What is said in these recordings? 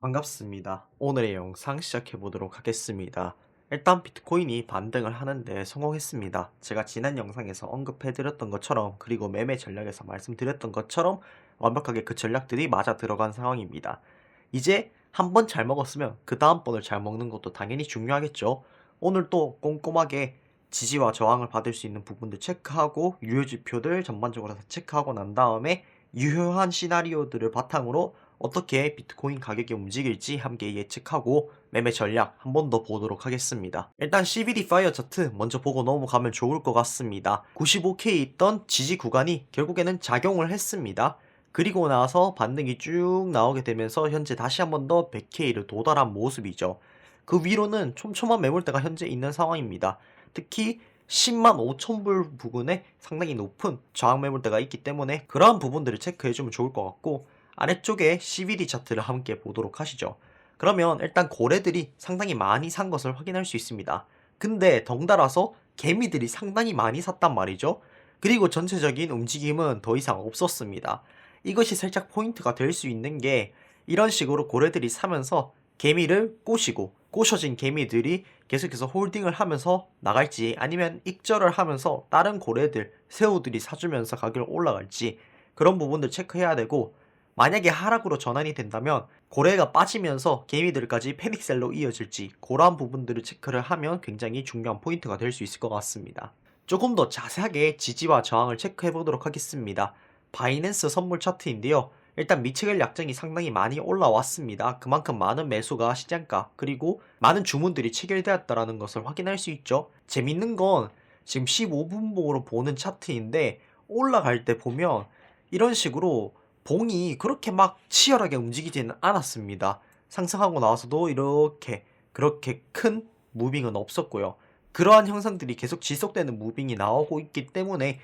반갑습니다. 오늘의 영상 시작해 보도록 하겠습니다. 일단 비트코인이 반등을 하는데 성공했습니다. 제가 지난 영상에서 언급해 드렸던 것처럼, 그리고 매매 전략에서 말씀드렸던 것처럼 완벽하게 그 전략들이 맞아 들어간 상황입니다. 이제 한 번 잘 먹었으면 그 다음번을 잘 먹는 것도 당연히 중요하겠죠. 오늘 또 꼼꼼하게 지지와 저항을 받을 수 있는 부분들 체크하고, 유효지표들 전반적으로 다 체크하고 난 다음에 유효한 시나리오들을 바탕으로 어떻게 비트코인 가격이 움직일지 함께 예측하고 매매 전략 한 번 더 보도록 하겠습니다. 일단 CBD 파이어 차트 먼저 보고 넘어가면 좋을 것 같습니다. 95K 있던 지지 구간이 결국에는 작용을 했습니다. 그리고 나서 반등이 쭉 나오게 되면서 현재 다시 한 번 더 100K를 도달한 모습이죠. 그 위로는 촘촘한 매물대가 현재 있는 상황입니다. 특히 10만 5천 불 부근에 상당히 높은 저항 매물대가 있기 때문에 그러한 부분들을 체크해주면 좋을 것 같고, 아래쪽에 CBD 차트를 함께 보도록 하시죠. 그러면 일단 고래들이 상당히 많이 산 것을 확인할 수 있습니다. 근데 덩달아서 개미들이 상당히 많이 샀단 말이죠. 그리고 전체적인 움직임은 더 이상 없었습니다. 이것이 살짝 포인트가 될 수 있는 게, 이런 식으로 고래들이 사면서 개미를 꼬시고, 꼬셔진 개미들이 계속해서 홀딩을 하면서 나갈지, 아니면 익절을 하면서 다른 고래들, 새우들이 사주면서 가격이 올라갈지, 그런 부분들 체크해야 되고, 만약에 하락으로 전환이 된다면 고래가 빠지면서 개미들까지 패닉셀로 이어질지, 그러한 부분들을 체크를 하면 굉장히 중요한 포인트가 될 수 있을 것 같습니다. 조금 더 자세하게 지지와 저항을 체크해 보도록 하겠습니다. 바이낸스 선물 차트인데요. 일단 미치겔 약정이 상당히 많이 올라왔습니다. 그만큼 많은 매수가 시장가, 그리고 많은 주문들이 체결되었다는 것을 확인할 수 있죠. 재밌는 건 지금 15분봉으로 보는 차트인데, 올라갈 때 보면 이런 식으로 봉이 그렇게 막 치열하게 움직이지는 않았습니다. 상승하고 나서도 이렇게 그렇게 큰 무빙은 없었고요. 그러한 형상들이 계속 지속되는 무빙이 나오고 있기 때문에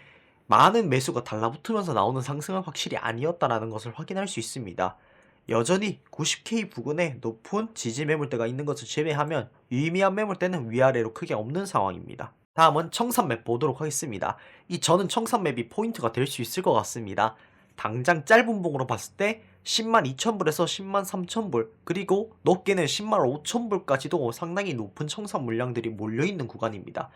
많은 매수가 달라붙으면서 나오는 상승은 확실히 아니었다라는 것을 확인할 수 있습니다. 여전히 90K 부근에 높은 지지 매물대가 있는 것을 제외하면 유의미한 매물대는 위아래로 크게 없는 상황입니다. 다음은 청산맵 보도록 하겠습니다. 이 저는 청산맵이 포인트가 될 수 있을 것 같습니다. 당장 짧은 봉으로 봤을 때 10만 2천불에서 10만 3천불, 그리고 높게는 10만 5천불까지도 상당히 높은 청산 물량들이 몰려있는 구간입니다.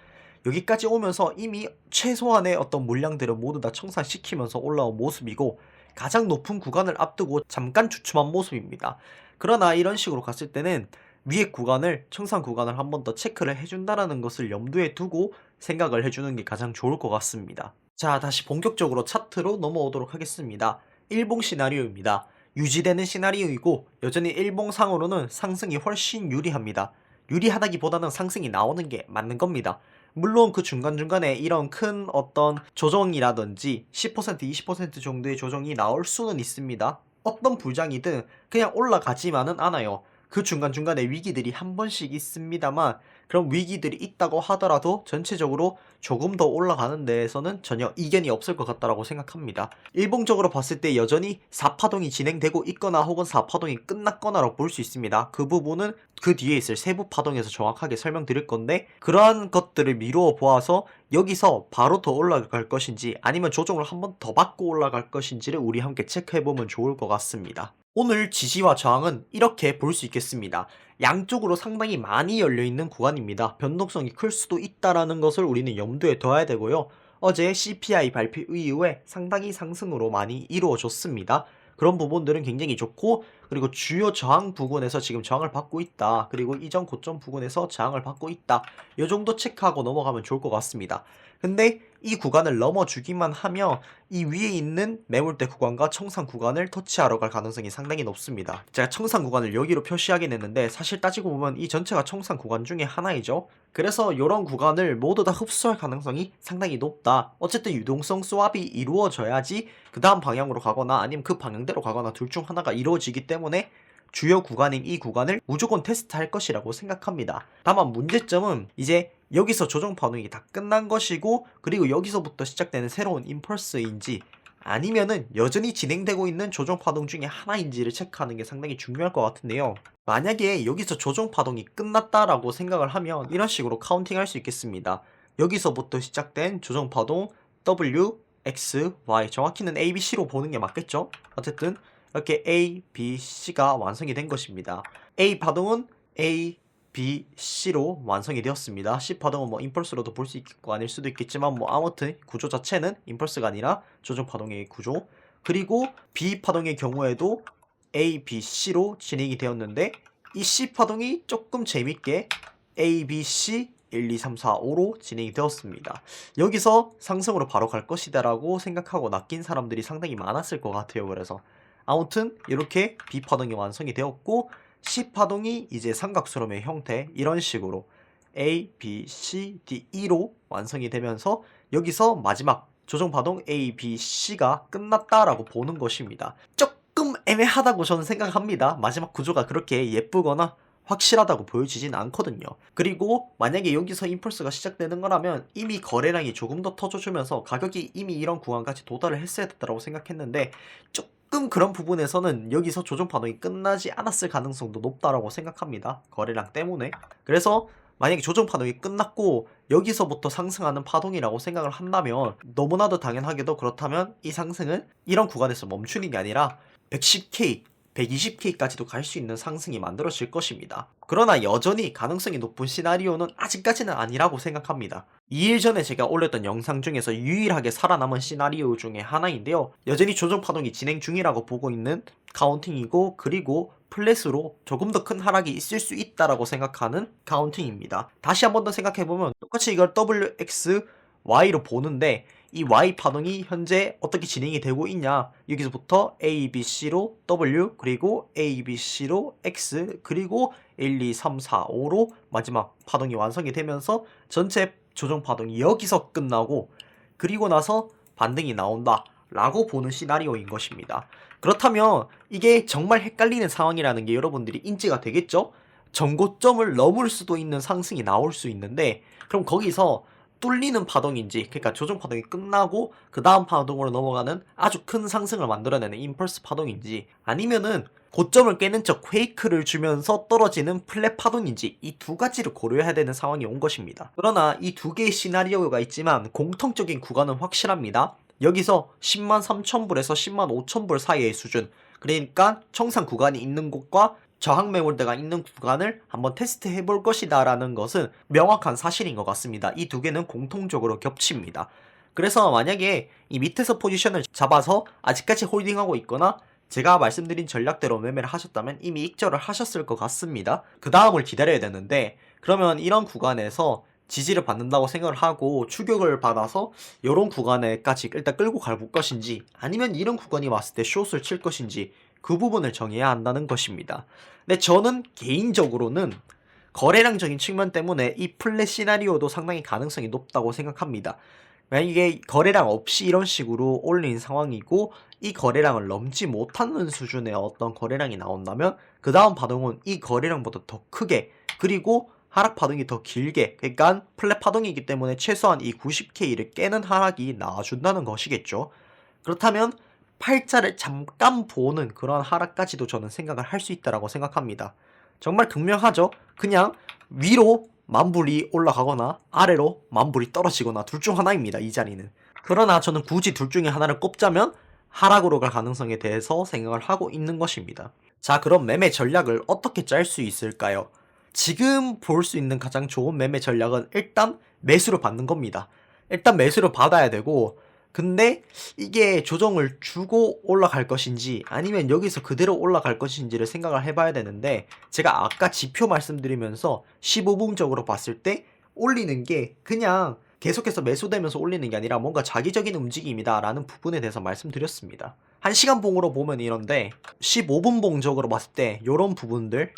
여기까지 오면서 이미 최소한의 어떤 물량들을 모두 다 청산시키면서 올라온 모습이고, 가장 높은 구간을 앞두고 잠깐 주춤한 모습입니다. 그러나 이런 식으로 갔을 때는 위에 구간을, 청산 구간을 한 번 더 체크를 해준다라는 것을 염두에 두고 생각을 해주는 게 가장 좋을 것 같습니다. 자, 다시 본격적으로 차트로 넘어오도록 하겠습니다. 일봉 시나리오입니다. 유지되는 시나리오이고, 여전히 일봉상으로는 상승이 훨씬 유리합니다. 유리하다기보다는 상승이 나오는 게 맞는 겁니다. 물론 그 중간중간에 이런 큰 어떤 조정이라든지 10% 20% 정도의 조정이 나올 수는 있습니다. 어떤 불장이든 그냥 올라가지만은 않아요. 그 중간중간에 위기들이 한 번씩 있습니다만, 그런 위기들이 있다고 하더라도 전체적으로 조금 더 올라가는 데에서는 전혀 이견이 없을 것 같다라고 생각합니다. 일봉적으로 봤을 때 여전히 4파동이 진행되고 있거나 혹은 4파동이 끝났거나라고 볼 수 있습니다. 그 부분은 그 뒤에 있을 세부 파동에서 정확하게 설명드릴 건데, 그러한 것들을 미루어 보아서 여기서 바로 더 올라갈 것인지 아니면 조정을 한 번 더 받고 올라갈 것인지를 우리 함께 체크해보면 좋을 것 같습니다. 오늘 지지와 저항은 이렇게 볼 수 있겠습니다. 양쪽으로 상당히 많이 열려있는 구간입니다. 변동성이 클 수도 있다라는 것을 우리는 염두에 둬야 되고요. 어제 CPI 발표 이후에 상당히 상승으로 많이 이루어졌습니다. 그런 부분들은 굉장히 좋고, 그리고 주요 저항 부근에서 지금 저항을 받고 있다, 그리고 이전 고점 부근에서 저항을 받고 있다, 이 정도 체크하고 넘어가면 좋을 것 같습니다. 근데 이 구간을 넘어주기만 하면 이 위에 있는 매물대 구간과 청산 구간을 터치하러 갈 가능성이 상당히 높습니다. 제가 청산 구간을 여기로 표시하긴 했는데, 사실 따지고 보면 이 전체가 청산 구간 중에 하나이죠. 그래서 이런 구간을 모두 다 흡수할 가능성이 상당히 높다. 어쨌든 유동성 스왑이 이루어져야지 그 다음 방향으로 가거나 아니면 그 방향대로 가거나 둘 중 하나가 이루어지기 때문에 주요 구간인 이 구간을 무조건 테스트할 것이라고 생각합니다. 다만 문제점은 이제 여기서 조정 반응이 다 끝난 것이고, 그리고 여기서부터 시작되는 새로운 임펄스인지 아니면은 여전히 진행되고 있는 조정 파동 중에 하나인지를 체크하는 게 상당히 중요할 것 같은데요. 만약에 여기서 조정 파동이 끝났다라고 생각을 하면 이런 식으로 카운팅할 수 있겠습니다. 여기서부터 시작된 조정 파동 W, X, Y, 정확히는 ABC로 보는 게 맞겠죠? 어쨌든 이렇게 A, B, C가 완성이 된 것입니다. A 파동은 A, B, C로 완성이 되었습니다. C 파동은 뭐 임펄스로도 볼 수 있겠고 아닐 수도 있겠지만 뭐 아무튼 구조 자체는 임펄스가 아니라 조정 파동의 구조. 그리고 B 파동의 경우에도 A, B, C로 진행이 되었는데 이 C 파동이 조금 재밌게 A, B, C 1, 2, 3, 4, 5로 진행이 되었습니다. 여기서 상승으로 바로 갈 것이다 라고 생각하고 낚인 사람들이 상당히 많았을 것 같아요. 그래서 아무튼 이렇게 B 파동이 완성이 되었고 C 파동이 이제 삼각수렴의 형태 이런 식으로 A, B, C, D, E로 완성이 되면서 여기서 마지막 조정파동 A, B, C가 끝났다라고 보는 것입니다. 조금 애매하다고 저는 생각합니다. 마지막 구조가 그렇게 예쁘거나 확실하다고 보여지진 않거든요. 그리고 만약에 여기서 임펄스가 시작되는 거라면 이미 거래량이 조금 더 터져주면서 가격이 이미 이런 구간까지 도달을 했어야 됐다고 생각했는데 조금 그런 부분에서는 여기서 조정 파동이 끝나지 않았을 가능성도 높다라고 생각합니다. 거래량 때문에. 그래서 만약에 조정 파동이 끝났고 여기서부터 상승하는 파동이라고 생각을 한다면 너무나도 당연하게도 그렇다면 이 상승은 이런 구간에서 멈추는 게 아니라 110K 120K까지도 갈 수 있는 상승이 만들어질 것입니다. 그러나 여전히 가능성이 높은 시나리오는 아직까지는 아니라고 생각합니다. 2일 전에 제가 올렸던 영상 중에서 유일하게 살아남은 시나리오 중에 하나인데요. 여전히 조정 파동이 진행 중이라고 보고 있는 카운팅이고 그리고 플랫으로 조금 더 큰 하락이 있을 수 있다라고 생각하는 카운팅입니다. 다시 한 번 더 생각해보면 똑같이 이걸 WX, Y로 보는데 이 Y 파동이 현재 어떻게 진행이 되고 있냐 여기서부터 A, B, C로 W 그리고 A, B, C로 X 그리고 1, 2, 3, 4, 5로 마지막 파동이 완성이 되면서 전체 조정 파동이 여기서 끝나고 그리고 나서 반등이 나온다 라고 보는 시나리오인 것입니다. 그렇다면 이게 정말 헷갈리는 상황이라는 게 여러분들이 인지가 되겠죠? 전고점을 넘을 수도 있는 상승이 나올 수 있는데 그럼 거기서 뚫리는 파동인지 그러니까 조정 파동이 끝나고 그 다음 파동으로 넘어가는 아주 큰 상승을 만들어내는 임펄스 파동인지 아니면은 고점을 깨는 척 페이크를 주면서 떨어지는 플랫 파동인지 이 두 가지를 고려해야 되는 상황이 온 것입니다. 그러나 이 두 개의 시나리오가 있지만 공통적인 구간은 확실합니다. 여기서 10만 3천불에서 10만 5천불 사이의 수준 그러니까 청산 구간이 있는 곳과 저항 매물대가 있는 구간을 한번 테스트 해볼 것이다 라는 것은 명확한 사실인 것 같습니다. 이 두 개는 공통적으로 겹칩니다. 그래서 만약에 이 밑에서 포지션을 잡아서 아직까지 홀딩하고 있거나 제가 말씀드린 전략대로 매매를 하셨다면 이미 익절을 하셨을 것 같습니다. 그 다음을 기다려야 되는데 그러면 이런 구간에서 지지를 받는다고 생각을 하고 추격을 받아서 이런 구간에까지 일단 끌고 갈 것인지 아니면 이런 구간이 왔을 때 숏을 칠 것인지 그 부분을 정해야 한다는 것입니다. 근데 저는 개인적으로는 거래량적인 측면 때문에 이 플랫 시나리오도 상당히 가능성이 높다고 생각합니다. 만약에 거래량 없이 이런 식으로 올린 상황이고 이 거래량을 넘지 못하는 수준의 어떤 거래량이 나온다면 그 다음 파동은 이 거래량보다 더 크게 그리고 하락 파동이 더 길게 그러니까 플랫 파동이기 때문에 최소한 이 90K를 깨는 하락이 나와준다는 것이겠죠. 그렇다면 팔자를 잠깐 보는 그런 하락까지도 저는 생각을 할 수 있다라고 생각합니다. 정말 극명하죠. 그냥 위로 만불이 올라가거나 아래로 만불이 떨어지거나 둘 중 하나입니다. 이 자리는. 그러나 저는 굳이 둘 중에 하나를 꼽자면 하락으로 갈 가능성에 대해서 생각을 하고 있는 것입니다. 자, 그럼 매매 전략을 어떻게 짤 수 있을까요? 지금 볼 수 있는 가장 좋은 매매 전략은 일단 매수를 받는 겁니다. 일단 매수를 받아야 되고 근데 이게 조정을 주고 올라갈 것인지 아니면 여기서 그대로 올라갈 것인지를 생각을 해봐야 되는데 제가 아까 지표 말씀드리면서 15분적으로 봤을 때 올리는 게 그냥 계속해서 매수되면서 올리는 게 아니라 뭔가 자기적인 움직임이다 라는 부분에 대해서 말씀드렸습니다. 1시간 봉으로 보면 이런데 15분 봉적으로 봤을 때 요런 부분들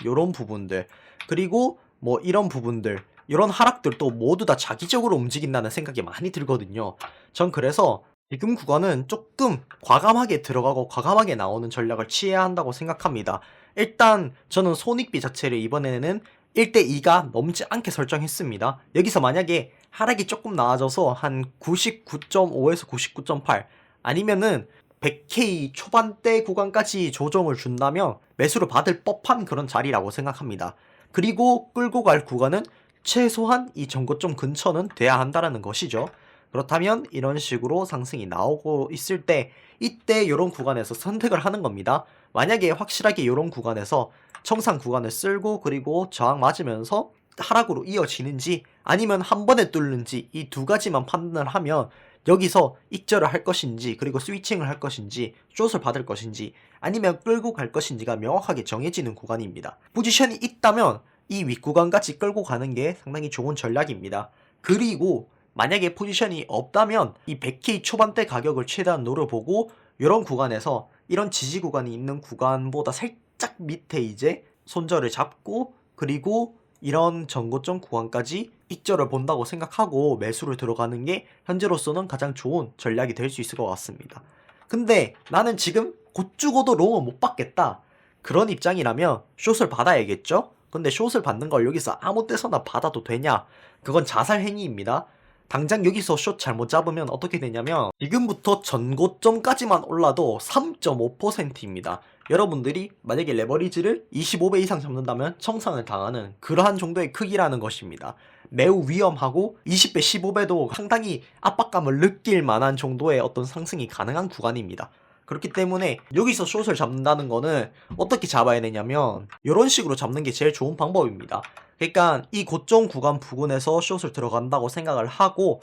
그리고 뭐 이런 부분들 이런 하락들도 모두 다 자기적으로 움직인다는 생각이 많이 들거든요. 전 그래서 지금 구간은 조금 과감하게 들어가고 과감하게 나오는 전략을 취해야 한다고 생각합니다. 일단 저는 손익비 자체를 이번에는 1대2가 넘지 않게 설정했습니다. 여기서 만약에 하락이 조금 나아져서 한 99.5에서 99.8 아니면은 100K 초반대 구간까지 조정을 준다면 매수를 받을 법한 그런 자리라고 생각합니다. 그리고 끌고 갈 구간은 최소한 이 전고점 근처는 돼야 한다는 것이죠. 그렇다면 이런 식으로 상승이 나오고 있을 때 이때 이런 구간에서 선택을 하는 겁니다. 만약에 확실하게 이런 구간에서 청산 구간을 쓸고 그리고 저항 맞으면서 하락으로 이어지는지 아니면 한 번에 뚫는지 이 두 가지만 판단을 하면 여기서 익절을 할 것인지 그리고 스위칭을 할 것인지 숏을 받을 것인지 아니면 끌고 갈 것인지가 명확하게 정해지는 구간입니다. 포지션이 있다면 이 윗구간까지 끌고 가는 게 상당히 좋은 전략입니다. 그리고 만약에 포지션이 없다면 이 100K 초반대 가격을 최대한 노려보고 이런 구간에서 이런 지지 구간이 있는 구간보다 살짝 밑에 이제 손절을 잡고 그리고 이런 전고점 구간까지 익절을 본다고 생각하고 매수를 들어가는 게 현재로서는 가장 좋은 전략이 될 수 있을 것 같습니다. 근데 나는 지금 곧 죽어도 롱을 못 받겠다. 그런 입장이라면 숏을 받아야겠죠? 근데 숏을 받는 걸 여기서 아무 때서나 받아도 되냐? 그건 자살 행위입니다. 당장 여기서 숏 잘못 잡으면 어떻게 되냐면 지금부터 전고점까지만 올라도 3.5%입니다. 여러분들이 만약에 레버리지를 25배 이상 잡는다면 청산을 당하는 그러한 정도의 크기라는 것입니다. 매우 위험하고 20배, 15배도 상당히 압박감을 느낄 만한 정도의 어떤 상승이 가능한 구간입니다. 그렇기 때문에 여기서 숏을 잡는다는 거는 어떻게 잡아야 되냐면 이런 식으로 잡는 게 제일 좋은 방법입니다. 그러니까 이 고점 구간 부근에서 숏을 들어간다고 생각을 하고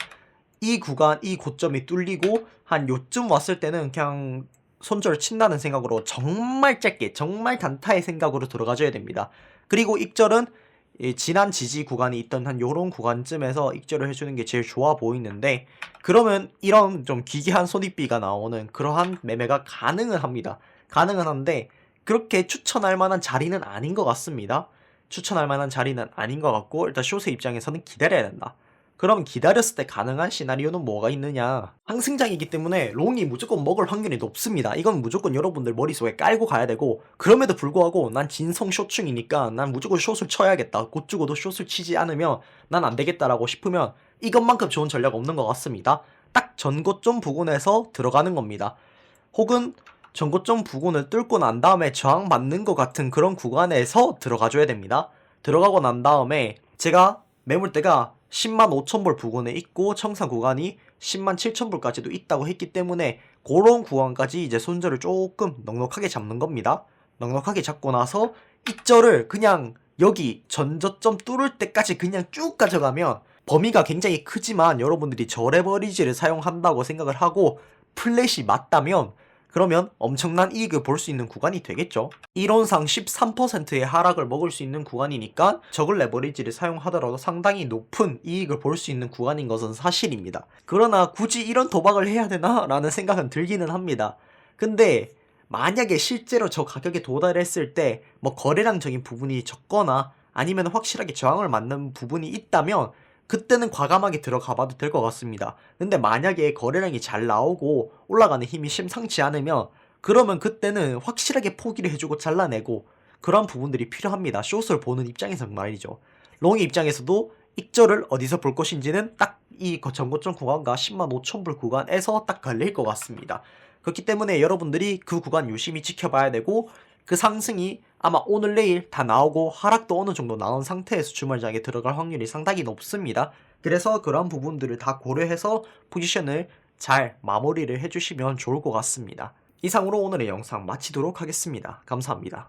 이 구간, 이 고점이 뚫리고 한 요쯤 왔을 때는 그냥 손절 친다는 생각으로 정말 짧게, 정말 단타의 생각으로 들어가줘야 됩니다. 그리고 익절은 지난 지지 구간이 있던 한 요런 구간쯤에서 익절을 해주는 게 제일 좋아 보이는데 그러면 이런 좀 기괴한 손익비가 나오는 그러한 매매가 가능은 합니다. 가능은 한데 그렇게 추천할 만한 자리는 아닌 것 같습니다. 추천할 만한 자리는 아닌 것 같고 일단 숏의 입장에서는 기다려야 된다. 그럼 기다렸을 때 가능한 시나리오는 뭐가 있느냐? 상승장이기 때문에 롱이 무조건 먹을 확률이 높습니다. 이건 무조건 여러분들 머릿속에 깔고 가야 되고 그럼에도 불구하고 난 진성 숏충이니까 난 무조건 숏을 쳐야겠다. 곧 죽어도 숏을 치지 않으면 난 안 되겠다라고 싶으면 이것만큼 좋은 전략 없는 것 같습니다. 딱 전고점 부근에서 들어가는 겁니다. 혹은 전고점 부근을 뚫고 난 다음에 저항 맞는 것 같은 그런 구간에서 들어가줘야 됩니다. 들어가고 난 다음에 제가 매물대가 10만 5천 불 부근에 있고 청산 구간이 10만 7천 불까지도 있다고 했기 때문에 그런 구간까지 이제 손절을 조금 넉넉하게 잡는 겁니다. 넉넉하게 잡고 나서 익절을 그냥 여기 전저점 뚫을 때까지 그냥 쭉 가져가면 범위가 굉장히 크지만 여러분들이 저레버리지를 사용한다고 생각을 하고 플랫이 맞다면 그러면 엄청난 이익을 볼 수 있는 구간이 되겠죠. 이론상 13%의 하락을 먹을 수 있는 구간이니까 적을 레버리지를 사용하더라도 상당히 높은 이익을 볼 수 있는 구간인 것은 사실입니다. 그러나 굳이 이런 도박을 해야 되나? 라는 생각은 들기는 합니다. 근데 만약에 실제로 저 가격에 도달했을 때 뭐 거래량적인 부분이 적거나 아니면 확실하게 저항을 맞는 부분이 있다면 그때는 과감하게 들어가 봐도 될 것 같습니다. 근데 만약에 거래량이 잘 나오고 올라가는 힘이 심상치 않으면 그러면 그때는 확실하게 포기를 해주고 잘라내고 그런 부분들이 필요합니다. 숏을 보는 입장에서 말이죠. 롱의 입장에서도 익절을 어디서 볼 것인지는 딱 이 전고점 구간과 10만 5천 불 구간에서 딱 걸릴 것 같습니다. 그렇기 때문에 여러분들이 그 구간 유심히 지켜봐야 되고 그 상승이 아마 오늘 내일 다 나오고 하락도 어느 정도 나온 상태에서 주말장에 들어갈 확률이 상당히 높습니다. 그래서 그런 부분들을 다 고려해서 포지션을 잘 마무리를 해주시면 좋을 것 같습니다. 이상으로 오늘의 영상 마치도록 하겠습니다. 감사합니다.